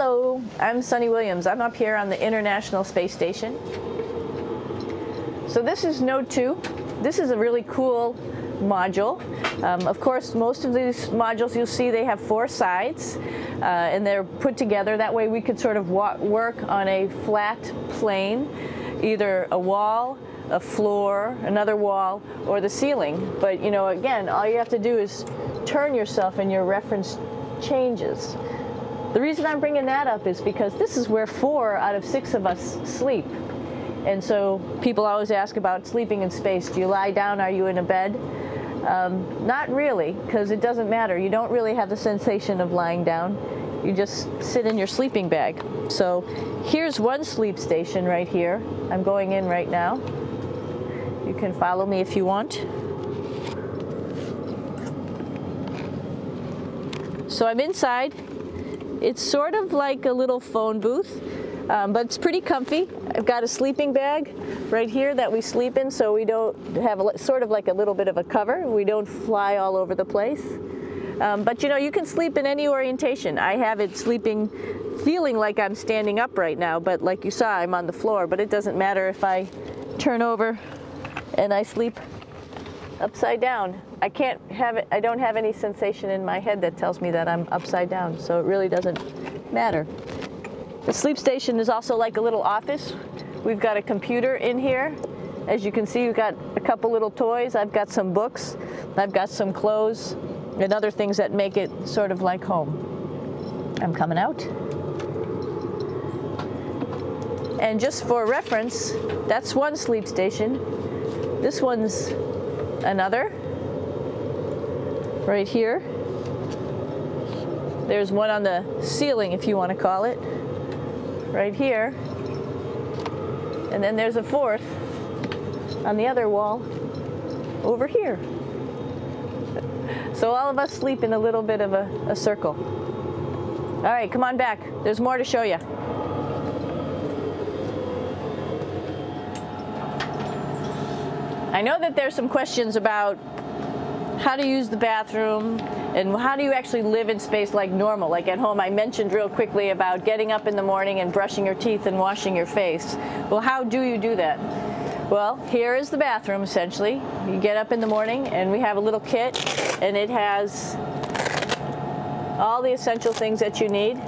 Hello, I'm Sunny Williams. I'm up here on the International Space Station. So this is Node 2. This is a really cool module. Of course, most of these modules you'll see they have 4 sides and they're put together. That way we could sort of work on a flat plane, either a wall, a floor, another wall, or the ceiling. But you know, again, all you have to do is turn yourself and your reference changes. The reason I'm bringing that up is because this is where 4 out of 6 of us sleep. And so people always ask about sleeping in space. Do you lie down? Are you in a bed? Not really, because it doesn't matter. You don't really have the sensation of lying down. You just sit in your sleeping bag. So here's one sleep station right here. I'm going in right now. You can follow me if you want. So I'm inside. It's sort of like a little phone booth, but it's pretty comfy. I've got a sleeping bag right here that we sleep in, so we don't have sort of like a little bit of a cover. We don't fly all over the place. But you know, you can sleep in any orientation. I have it sleeping, feeling like I'm standing up right now, but like you saw, I'm on the floor. But it doesn't matter if I turn over and I sleep upside down. I can't have it, I don't have any sensation in my head that tells me that I'm upside down, so it really doesn't matter. The sleep station is also like a little office. We've got a computer in here. As you can see, we've got a couple little toys. I've got some books. I've got some clothes and other things that make it sort of like home. I'm coming out. And just for reference, that's one sleep station. This one's another. Right here. There's one on the ceiling, if you want to call it. Right here. And then there's a 4th on the other wall over here. So all of us sleep in a little bit of a circle. All right, come on back. There's more to show you. I know that there's some questions about how to use the bathroom and how do you actually live in space like normal, like at home. I mentioned real quickly about getting up in the morning and brushing your teeth and washing your face. Well, how do you do that? Well, here is the bathroom essentially. You get up in the morning and we have a little kit and it has all the essential things that you need,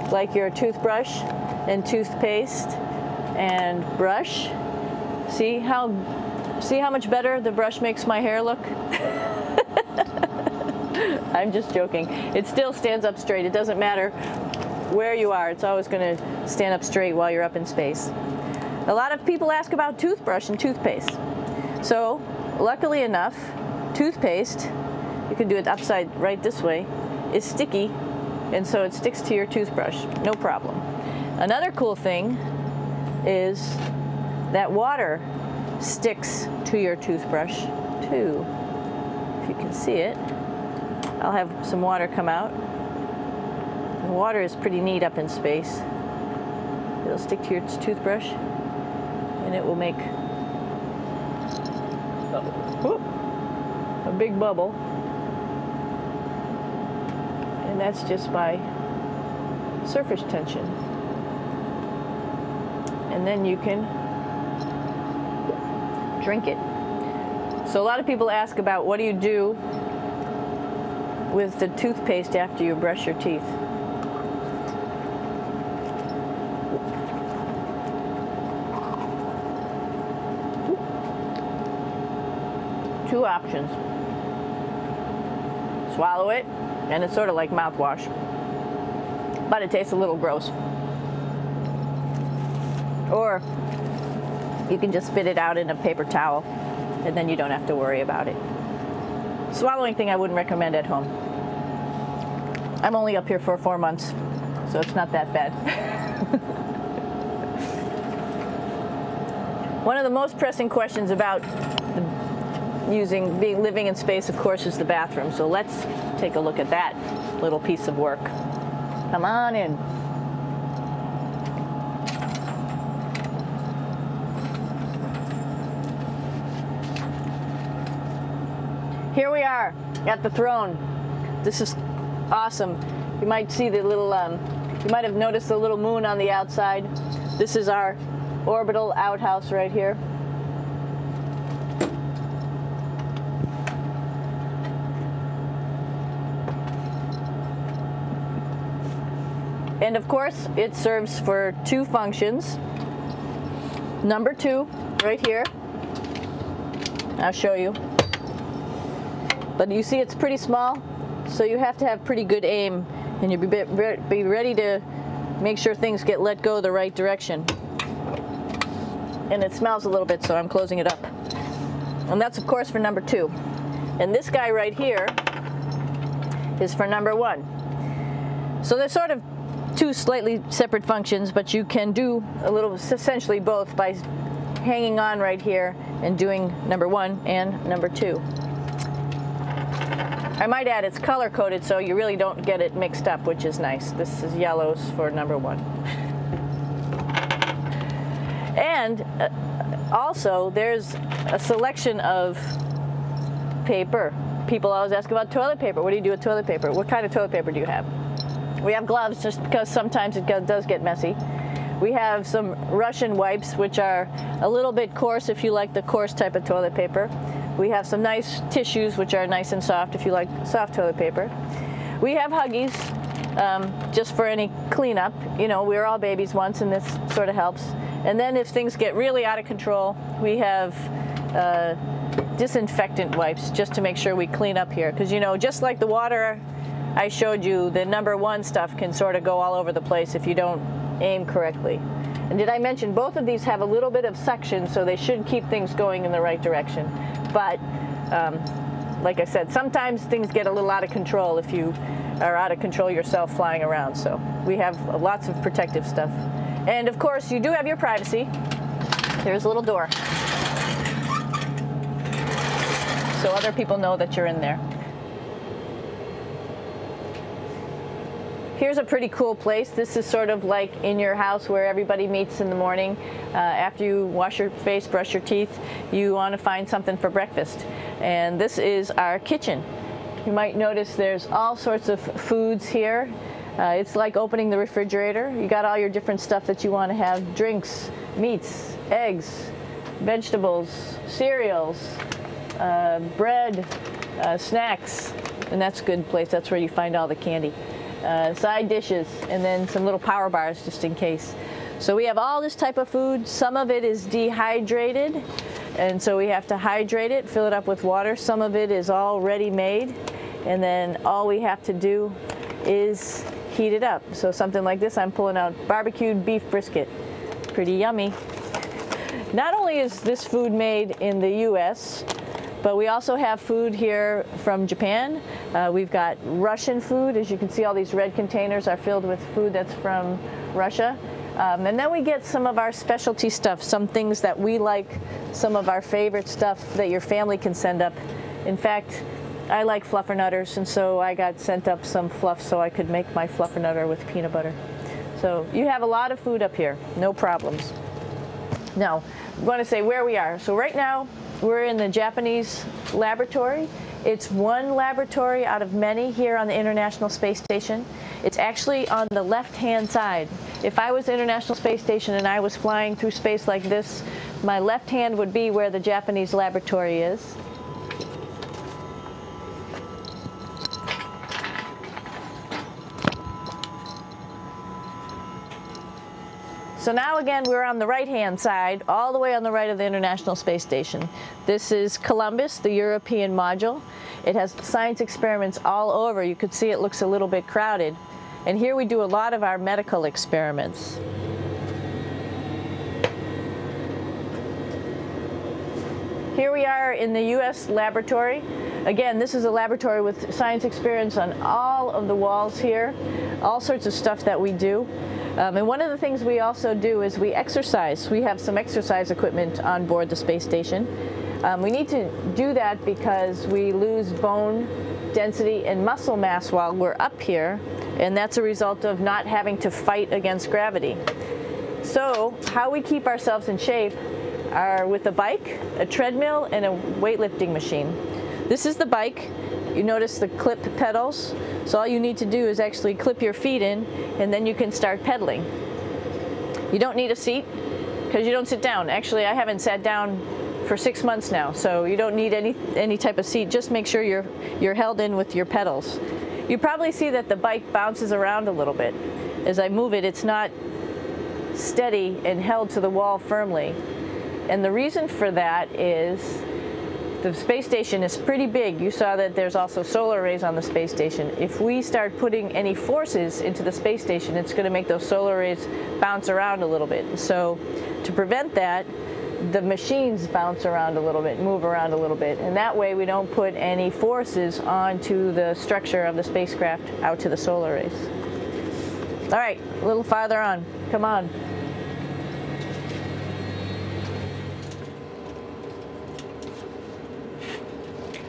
like your toothbrush and toothpaste and brush. See how much better the brush makes my hair look? I'm just joking. It still stands up straight. It doesn't matter where you are. It's always going to stand up straight while you're up in space. A lot of people ask about toothbrush and toothpaste. So, luckily enough, toothpaste, you can do it upside right this way, is sticky, and so it sticks to your toothbrush. No problem. Another cool thing is that water sticks to your toothbrush too. If you can see it, I'll have some water come out. The water is pretty neat up in space. It'll stick to your toothbrush and it will make a big bubble, and that's just by surface tension. And then you can drink it. So a lot of people ask about what do you do with the toothpaste after you brush your teeth. Two options. Swallow it, and it's sort of like mouthwash, but it tastes a little gross. Or you can just spit it out in a paper towel, and then you don't have to worry about it. Swallowing thing I wouldn't recommend at home. I'm only up here for 4 months, so it's not that bad. One of the most pressing questions about living in space, of course, is the bathroom. So let's take a look at that little piece of work. Come on in. Here we are at the throne. This is awesome. You might see the little You might have noticed the little moon on the outside. This is our orbital outhouse right here. And of course, it serves for two functions. Number 2, right here. I'll show you. But you see it's pretty small, so you have to have pretty good aim, and you'll be ready to make sure things get let go the right direction. And it smells a little bit, so I'm closing it up. And that's, of course, for number 2. And this guy right here is for number 1. So there's sort of two slightly separate functions, but you can do a little, essentially both, by hanging on right here and doing number 1 and number 2. I might add it's color coded, so you really don't get it mixed up, which is nice. This is yellows for number 1. And also there's a selection of paper. People always ask about toilet paper. What do you do with toilet paper? What kind of toilet paper do you have? We have gloves, just because sometimes it does get messy. We have some Russian wipes, which are a little bit coarse if you like the coarse type of toilet paper. We have some nice tissues, which are nice and soft if you like soft toilet paper. We have Huggies, just for any cleanup. You know, we were all babies once, and this sort of helps. And then if things get really out of control, we have disinfectant wipes, just to make sure we clean up here. Because, you know, just like the water I showed you, the number 1 stuff can sort of go all over the place if you don't aim correctly. And did I mention both of these have a little bit of suction, so they should keep things going in the right direction. But like I said, sometimes things get a little out of control if you are out of control yourself flying around. So we have lots of protective stuff. And of course, you do have your privacy. There's a little door, so other people know that you're in there. Here's a pretty cool place. This is sort of like in your house where everybody meets in the morning. After you wash your face, brush your teeth, you want to find something for breakfast. And this is our kitchen. You might notice there's all sorts of foods here. It's like opening the refrigerator. You got all your different stuff that you want to have: drinks, meats, eggs, vegetables, cereals, bread, snacks. And that's a good place. That's where you find all the candy. Side dishes, and then some little power bars just in case. So we have all this type of food. Some of it is dehydrated, and so we have to hydrate it, fill it up with water. Some of it is already made, and then all we have to do is heat it up. So something like this, I'm pulling out barbecued beef brisket. Pretty yummy. Not only is this food made in the US, but we also have food here from Japan. We've got Russian food. As you can see, all these red containers are filled with food that's from Russia. And then we get some of our specialty stuff, some things that we like, some of our favorite stuff that your family can send up. In fact, I like fluffernutters, and so I got sent up some fluff so I could make my fluffernutter with peanut butter. So you have a lot of food up here, no problems. Now, I'm going to say where we are. So right now, we're in the Japanese laboratory. It's one laboratory out of many here on the International Space Station. It's actually on the left-hand side. If I was International Space Station and I was flying through space like this, my left hand would be where the Japanese laboratory is. So now again, we're on the right-hand side, all the way on the right of the International Space Station. This is Columbus, the European module. It has science experiments all over. You could see it looks a little bit crowded. And here we do a lot of our medical experiments. Here we are in the US laboratory. Again, this is a laboratory with science experiments on all of the walls here, all sorts of stuff that we do. And one of the things we also do is we exercise. We have some exercise equipment on board the space station. We need to do that because we lose bone density and muscle mass while we're up here, and that's a result of not having to fight against gravity. So how we keep ourselves in shape are with a bike, a treadmill, and a weightlifting machine. This is the bike. You notice the clip pedals? So all you need to do is actually clip your feet in, and then you can start pedaling. You don't need a seat because you don't sit down. Actually, I haven't sat down for 6 months now, so you don't need any type of seat. Just make sure you're held in with your pedals. You probably see that the bike bounces around a little bit. As I move it, it's not steady and held to the wall firmly. And the reason for that is the space station is pretty big. You saw that there's also solar arrays on the space station. If we start putting any forces into the space station, it's going to make those solar arrays bounce around a little bit. So to prevent that, the machines bounce around a little bit, move around a little bit, and that way we don't put any forces onto the structure of the spacecraft out to the solar arrays. All right, a little farther on. Come on.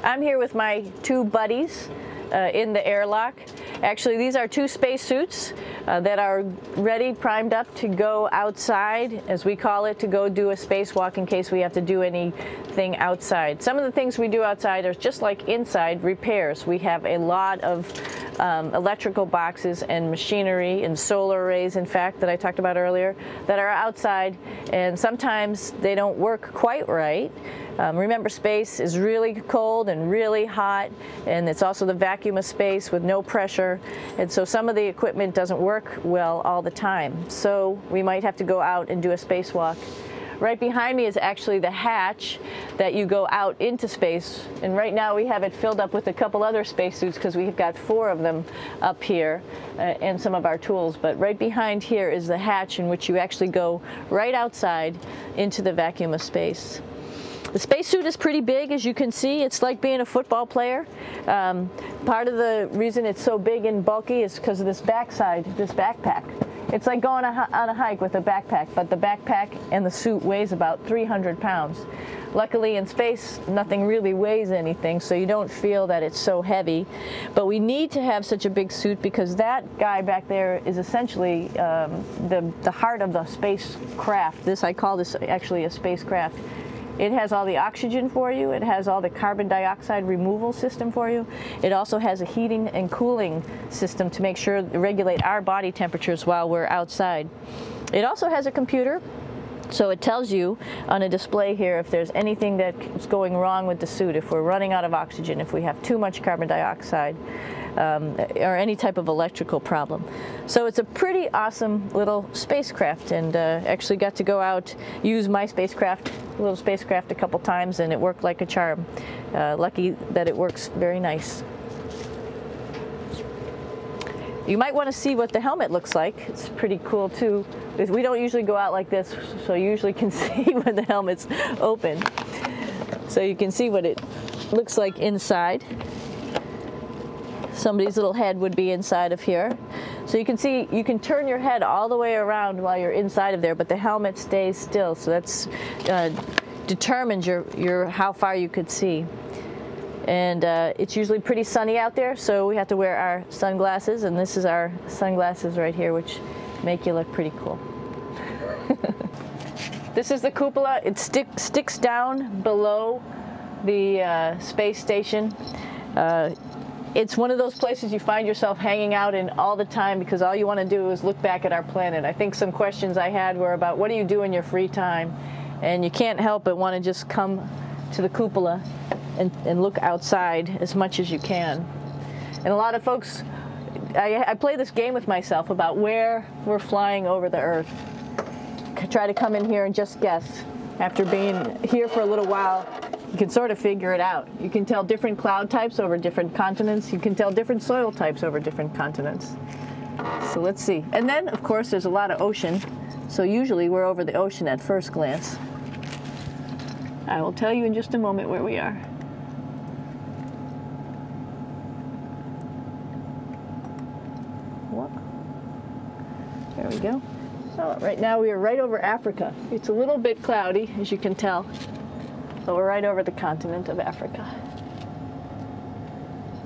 I'm here with my two buddies in the airlock. Actually, these are two spacesuits that are ready, primed up to go outside, as we call it, to go do a spacewalk in case we have to do anything outside. Some of the things we do outside are just like inside, repairs. We have a lot of electrical boxes and machinery and solar arrays, in fact, that I talked about earlier, that are outside, and sometimes they don't work quite right. Remember, space is really cold and really hot, and it's also the vacuum of space with no pressure, and so some of the equipment doesn't work well all the time. So we might have to go out and do a spacewalk. Right behind me is actually the hatch that you go out into space, and right now we have it filled up with a couple other spacesuits because we've got 4 of them up here and some of our tools. But right behind here is the hatch in which you actually go right outside into the vacuum of space. The spacesuit is pretty big, as you can see. It's like being a football player. Part of the reason it's so big and bulky is because of this backside, this backpack. It's like going on a hike with a backpack, but the backpack and the suit weighs about 300 pounds. Luckily in space, nothing really weighs anything, so you don't feel that it's so heavy. But we need to have such a big suit because that guy back there is essentially the heart of the spacecraft. I call this actually a spacecraft. It has all the oxygen for you. It has all the carbon dioxide removal system for you. It also has a heating and cooling system to make sure to regulate our body temperatures while we're outside. It also has a computer, so it tells you on a display here if there's anything that's going wrong with the suit, if we're running out of oxygen, if we have too much carbon dioxide, or any type of electrical problem. So it's a pretty awesome little spacecraft, and actually got to go out, use my little spacecraft a couple times, and it worked like a charm. Lucky that it works very nice. You might want to see what the helmet looks like. It's pretty cool too. We don't usually go out like this, so you usually can see when the helmet's open. So you can see what it looks like inside. Somebody's little head would be inside of here. So you can see, you can turn your head all the way around while you're inside of there, but the helmet stays still. So that's determines how far you could see. And it's usually pretty sunny out there, so we have to wear our sunglasses, and this is our sunglasses right here, which make you look pretty cool. This is the cupola. It sticks down below the space station. It's one of those places you find yourself hanging out in all the time because all you want to do is look back at our planet. I think some questions I had were about what do you do in your free time? And you can't help but want to just come to the cupola and look outside as much as you can. And a lot of folks, I play this game with myself about where we're flying over the Earth. Try to come in here and just guess. After being here for a little while, you can sort of figure it out. You can tell different cloud types over different continents. You can tell different soil types over different continents. So let's see. And then, of course, there's a lot of ocean. So usually we're over the ocean at first glance. I will tell you in just a moment where we are. There we go. So right now we are right over Africa. It's a little bit cloudy, as you can tell. So we're right over the continent of Africa.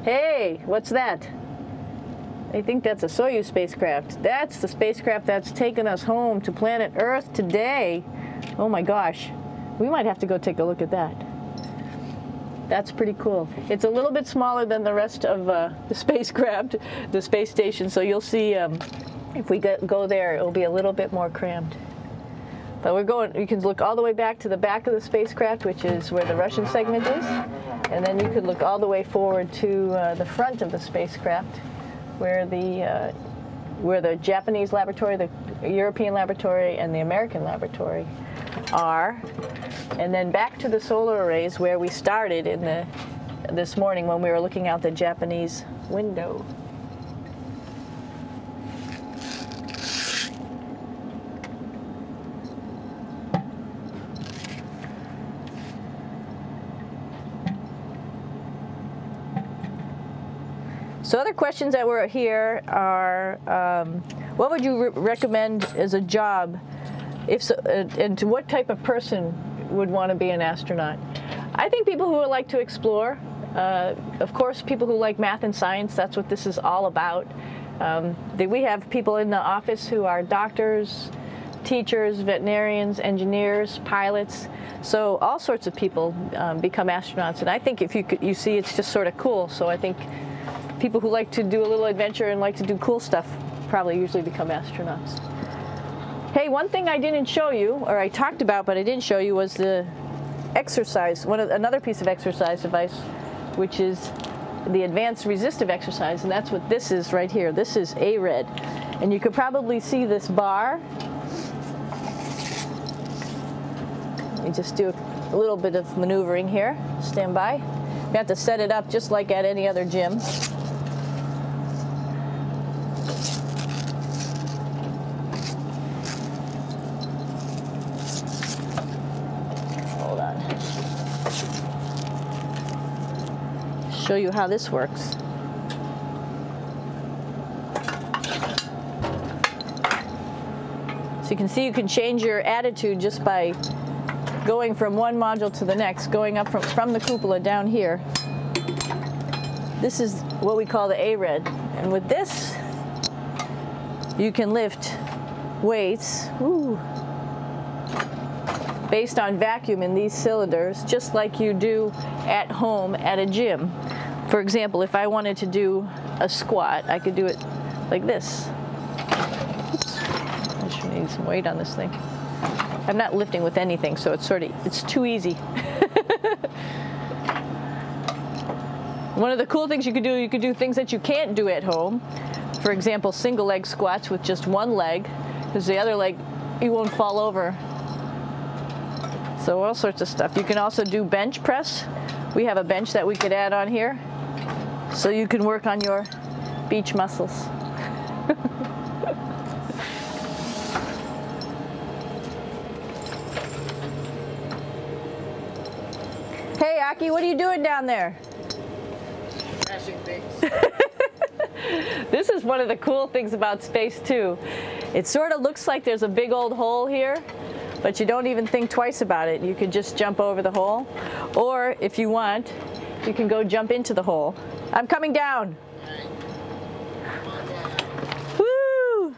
Hey, what's that? I think that's a Soyuz spacecraft. That's the spacecraft that's taken us home to planet Earth today. Oh my gosh. We might have to go take a look at that. That's pretty cool. It's a little bit smaller than the rest of the spacecraft, the space station, so you'll see if we go there, it'll be a little bit more crammed. But we're going, you can look all the way back to the back of the spacecraft, which is where the Russian segment is, and then you could look all the way forward to the front of the spacecraft, where the Japanese laboratory, the European laboratory, and the American laboratory are, and then back to the solar arrays where we started in this morning when we were looking out the Japanese window. So other questions that were here are, what would you recommend as a job, and to what type of person would want to be an astronaut? I think people who would like to explore, of course people who like math and science, that's what this is all about. We have people in the office who are doctors, teachers, veterinarians, engineers, pilots, so all sorts of people become astronauts, and I think if you see it's just sort of cool, so I think people who like to do a little adventure and like to do cool stuff probably usually become astronauts. Hey, one thing I didn't show you, or I talked about but I didn't show you, was the exercise, another piece of exercise device, which is the advanced resistive exercise, and that's what this is right here. This is ARED, and you could probably see this bar. Let me just do a little bit of maneuvering here. Stand by. You have to set it up just like at any other gym. Show you how this works. So you can see you can change your attitude just by going from one module to the next, going up from the cupola down here. This is what we call the ARED, and with this you can lift weights based on vacuum in these cylinders, just like you do at home at a gym. For example, if I wanted to do a squat, I could do it like this. Oops. I should need some weight on this thing. I'm not lifting with anything, so it's too easy. One of the cool things you could do things that you can't do at home. For example, single leg squats with just one leg, because the other leg, you won't fall over. So all sorts of stuff. You can also do bench press. We have a bench that we could add on here, so you can work on your beach muscles. Hey Aki, what are you doing down there? Crashing things. This is one of the cool things about space too. It sort of looks like there's a big old hole here, but you don't even think twice about it. You can just jump over the hole, or if you want, you can go jump into the hole. I'm coming down. Woo!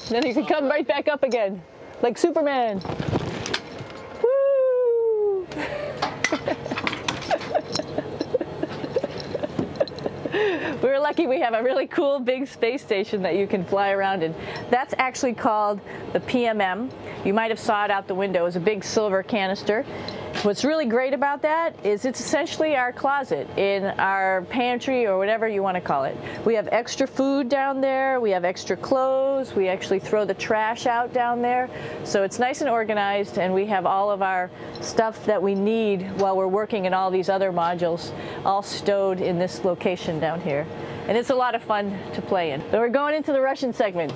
Then you can come right back up again, like Superman. Woo! We're lucky we have a really cool big space station that you can fly around in. That's actually called the PMM. You might have saw it out the window. It's a big silver canister. What's really great about that is it's essentially our closet in our pantry, or whatever you want to call it. We have extra food down there, we have extra clothes, we actually throw the trash out down there. So it's nice and organized, and we have all of our stuff that we need while we're working in all these other modules all stowed in this location down here. And it's a lot of fun to play in. So we're going into the Russian segment.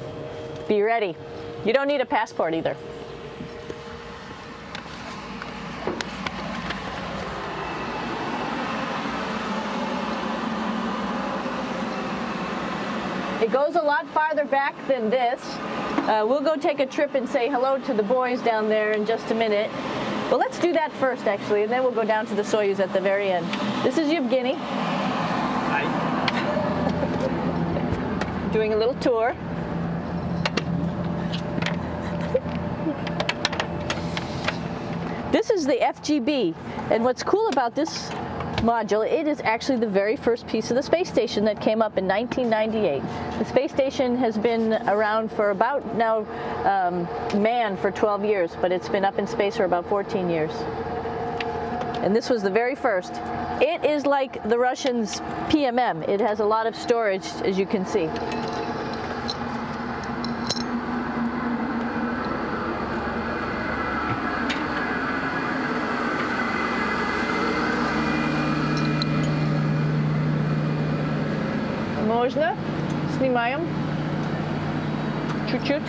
Be ready. You don't need a passport either. It goes a lot farther back than this. We'll go take a trip and say hello to the boys down there in just a minute. But let's do that first, actually, and then we'll go down to the Soyuz at the very end. This is Yevgeny. Hi. Doing a little tour. This is the FGB, and what's cool about this module, it is actually the very first piece of the space station that came up in 1998. The space station has been around for about now manned for 12 years, but it's been up in space for about 14 years. And this was the very first. It is like the Russians' PMM. It has a lot of storage, as you can see. Можно? Снимаем. Чуть-чуть.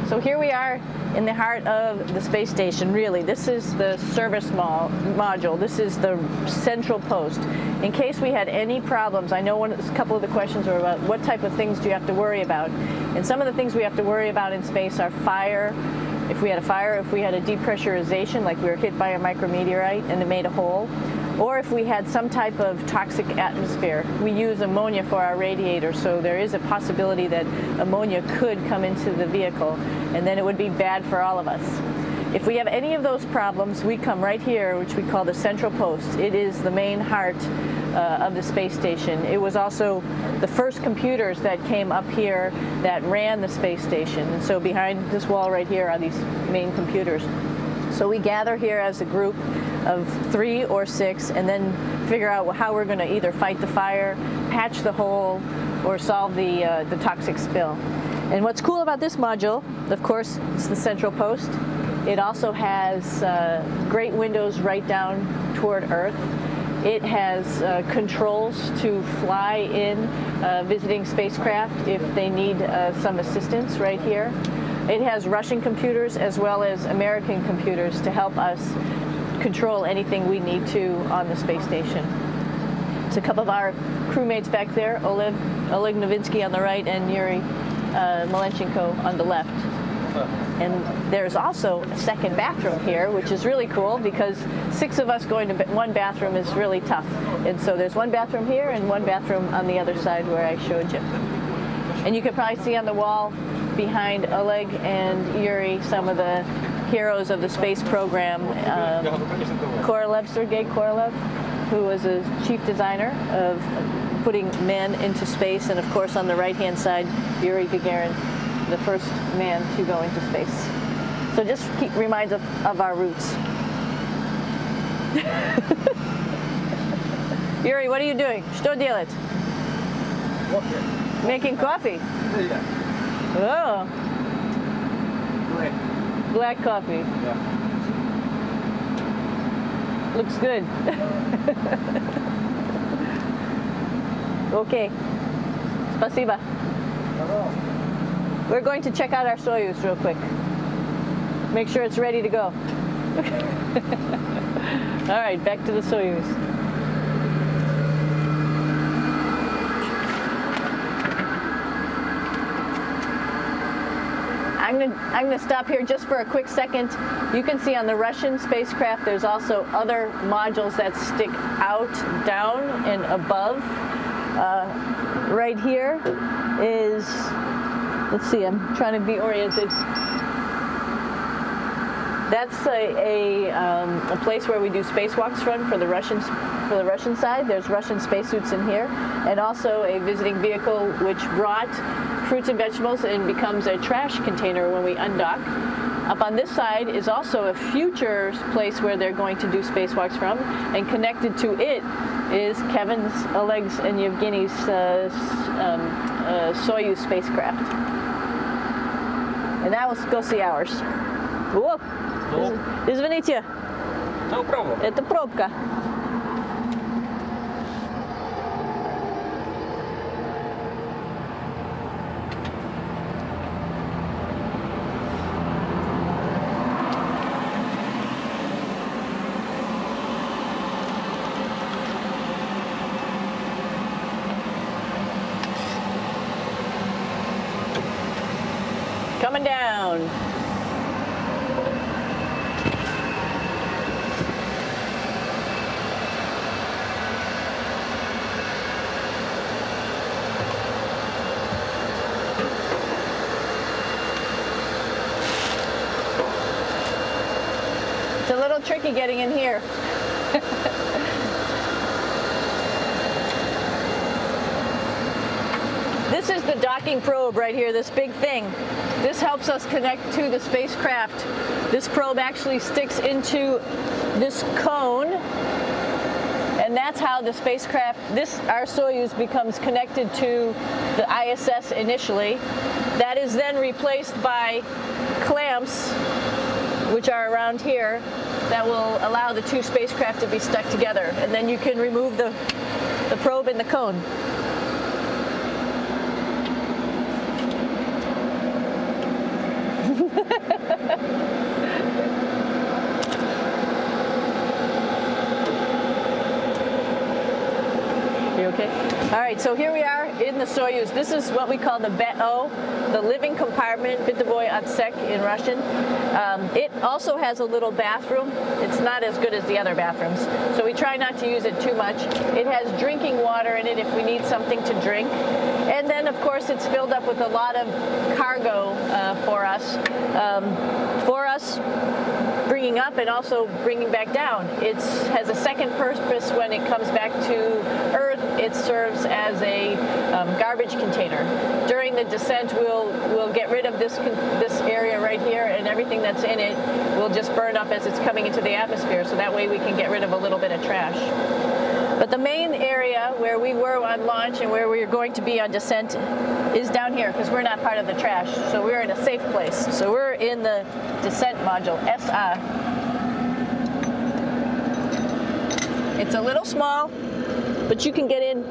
So here we are in the heart of the space station, really. This is the service module. This is the central post. In case we had any problems, I know a couple of the questions were about what type of things do you have to worry about. And some of the things we have to worry about in space are fire. If we had a fire, if we had a depressurization, like we were hit by a micrometeorite and it made a hole, or if we had some type of toxic atmosphere. We use ammonia for our radiator, so there is a possibility that ammonia could come into the vehicle, and then it would be bad for all of us. If we have any of those problems, we come right here, which we call the central post. It is the main heart of the space station. It was also the first computers that came up here that ran the space station, and so behind this wall right here are these main computers. So we gather here as a group of 3 or 6 and then figure out how we're going to either fight the fire, patch the hole, or solve the toxic spill. And what's cool about this module, of course, it's the central post. It also has great windows right down toward Earth. It has controls to fly in visiting spacecraft if they need some assistance right here. It has Russian computers as well as American computers to help us control anything we need to on the space station. It's a couple of our crewmates back there, Oleg Novinsky on the right and Yuri Malenchenko on the left. And there's also a second bathroom here, which is really cool because 6 of us going to one bathroom is really tough. And so there's one bathroom here and one bathroom on the other side where I showed you. And you can probably see on the wall behind Oleg and Yuri some of the heroes of the space program. Sergei Korolev, who was a chief designer of putting men into space, and of course on the right-hand side, Yuri Gagarin, the first man to go into space. So just reminds us of our roots. Yuri, what are you doing? Что делать? Making coffee. Oh. Black coffee. Yeah. Looks good. Okay. Спасибо. We're going to check out our Soyuz real quick. Make sure it's ready to go. All right, back to the Soyuz. I'm going to stop here just for a quick second. You can see on the Russian spacecraft there's also other modules that stick out, down, and above. Right here is, let's see, I'm trying to be oriented. That's a place where we do spacewalks from for the Russian side. There's Russian spacesuits in here, and also a visiting vehicle which brought fruits and vegetables and becomes a trash container when we undock. Up on this side is also a future place where they're going to do spacewalks from, and connected to it is Kevin's, Oleg's, and Yevgeny's Soyuz spacecraft. And now let's go see ours. Whoa. Извините. No problem. Это пробка. Coming down. a little tricky getting in here. This is the docking probe right here, this big thing. This helps us connect to the spacecraft. This probe actually sticks into this cone, and that's how the spacecraft, our Soyuz, becomes connected to the ISS initially. That is then replaced by clamps, which are around here, that will allow the two spacecraft to be stuck together. And then you can remove the probe and the cone. You okay? All right, so here we are in the Soyuz. This is what we call the BEO, the living compartment, bytovoy otsek in Russian. It also has a little bathroom. It's not as good as the other bathrooms, so we try not to use it too much. It has drinking water in it if we need something to drink. And then, of course, it's filled up with a lot of cargo for us. Bringing up and also bringing back down. It has a second purpose when it comes back to Earth. It serves as a garbage container. During the descent, we'll get rid of this area right here, and everything that's in it will just burn up as it's coming into the atmosphere, so that way we can get rid of a little bit of trash. But the main area where we were on launch and where we're going to be on descent is down here, because we're not part of the trash. So we're in a safe place. So we're in the descent module, SA. It's a little small, but you can get in.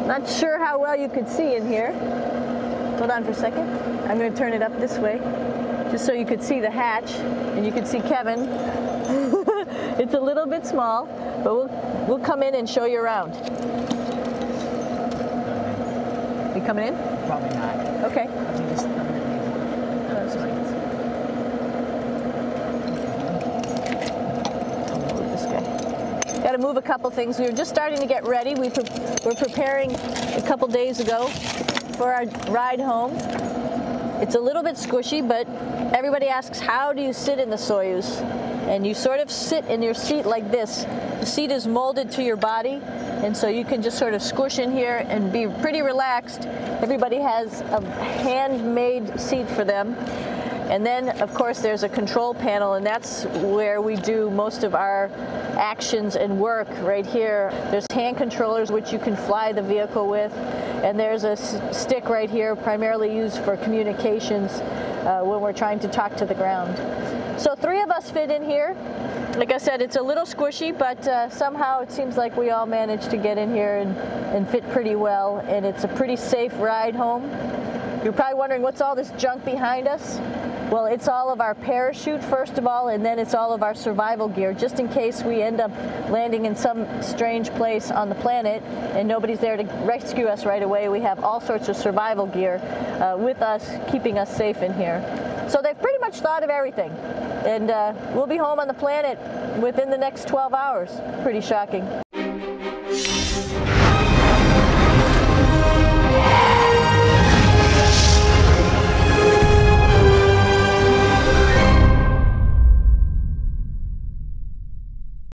Not sure how well you could see in here. Hold on for a second. I'm going to turn it up this way, just so you could see the hatch, and you could see Kevin. It's a little bit small, but we'll come in and show you around. You coming in? Probably not. Okay. Got to move a couple things. We were just starting to get ready. We're preparing a couple days ago for our ride home. It's a little bit squishy, but everybody asks, how do you sit in the Soyuz? And you sort of sit in your seat like this. The seat is molded to your body, and so you can just sort of squish in here and be pretty relaxed. Everybody has a handmade seat for them. And then, of course, there's a control panel, and that's where we do most of our actions and work right here. There's hand controllers, which you can fly the vehicle with, and there's a stick right here, primarily used for communications when we're trying to talk to the ground. So 3 of us fit in here. Like I said, it's a little squishy, but somehow it seems like we all managed to get in here and fit pretty well, and it's a pretty safe ride home. You're probably wondering, what's all this junk behind us? Well, it's all of our parachute, first of all, and then it's all of our survival gear, just in case we end up landing in some strange place on the planet and nobody's there to rescue us right away. We have all sorts of survival gear with us, keeping us safe in here. So they've pretty much thought of everything. And we'll be home on the planet within the next 12 hours. Pretty shocking.